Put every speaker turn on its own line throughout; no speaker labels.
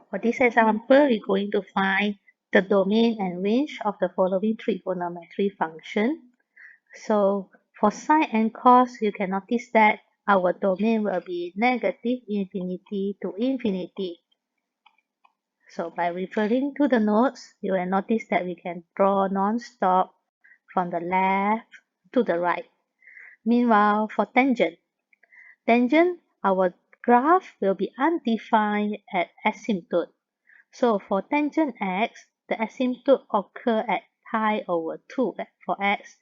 For this example, we're going to find the domain and range of the following trigonometric function. So for sine and cos, you can notice that our domain will be negative infinity to infinity. So by referring to the notes, you will notice that we can draw non-stop from the left to the right. Meanwhile, for tangent, our graph will be undefined at asymptote. So for tangent x, the asymptote occur at pi over 2 for x.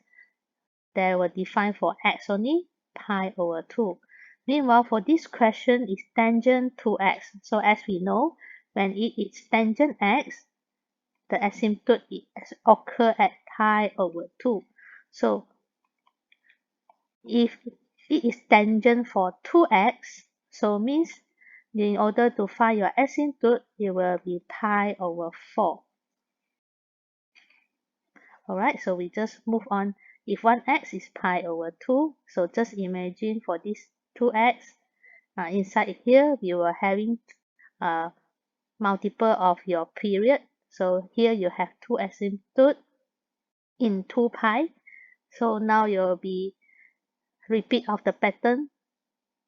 They were defined for x only, pi over 2. Meanwhile, for this question is tangent to x. So as we know, when it is tangent x, the asymptote occur at pi over 2. So if it is tangent for 2x, so means in order to find your asymptote, it will be pi over 4. Alright, so we just move on. If 1x is pi over 2, so just imagine for this 2x, inside here, we were having multiple of your period. So here you have 2 asymptote in 2 pi. So now you'll be repeat of the pattern,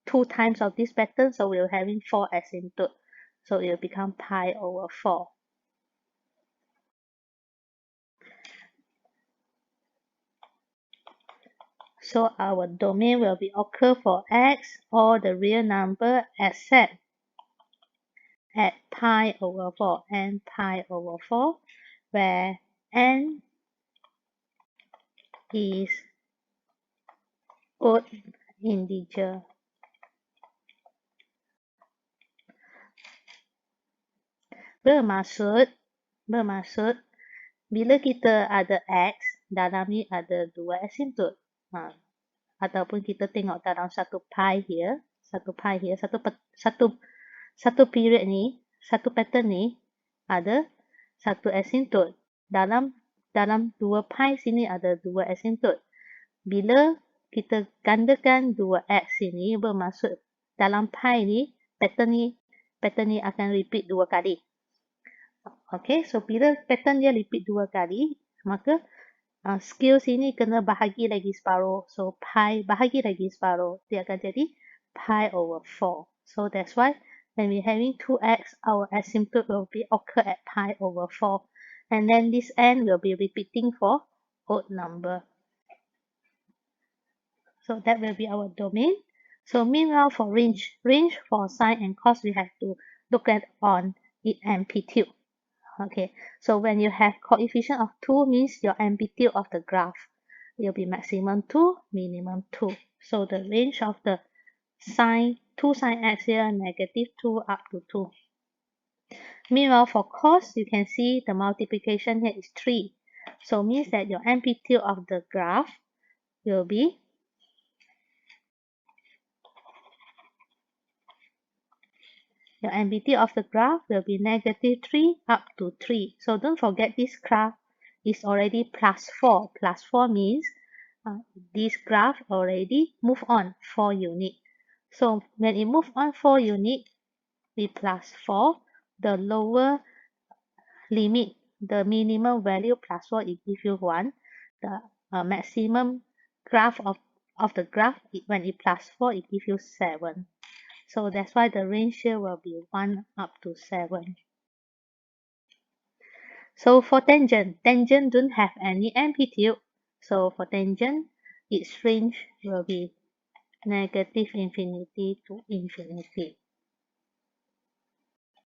2 times of this pattern. So we're having 4 asymptote. So it will become pi over 4. So our domain will be occur for x or the real number except at pi over 4 and pi over 4, where n is odd integer. Bermaksud bila kita ada x, dalam ni ada 2 asymptote. Ataupun kita tengok dalam satu pi here, satu period ni, satu pattern ni ada satu asymptote. Dalam 2 pi sini ada 2 asymptote. Bila kita gandakan 2x ini, bermaksud dalam pi ni, pattern ni akan repeat 2 kali. Okay, so bila pattern dia repeat 2 kali, maka scale sini kena bahagi lagi separuh. So pi bahagi lagi separuh, dia akan jadi pi over 4. So that's why when we're having 2x, our asymptote will be occur at pi over 4. And then this n will be repeating for odd number. So that will be our domain. So meanwhile for range for sine and cos, we have to look at on its amplitude. Okay, so when you have coefficient of 2 means your amplitude of the graph will be maximum 2, minimum 2. So the range of the sine 2 sine x here, negative 2 up to 2. Meanwhile for cos, you can see the multiplication here is 3. So means that your amplitude of the graph will be negative 3 up to 3. So don't forget this graph is already plus 4. Plus 4 means this graph already move on 4 unit. So when it move on 4 unit, we plus 4. The lower limit, the minimum value plus 4, it gives you 1. The maximum graph of the graph, when it plus 4, it gives you 7. So that's why the range here will be 1 up to 7. So for tangent don't have any amplitude. So for tangent, its range will be negative infinity to infinity.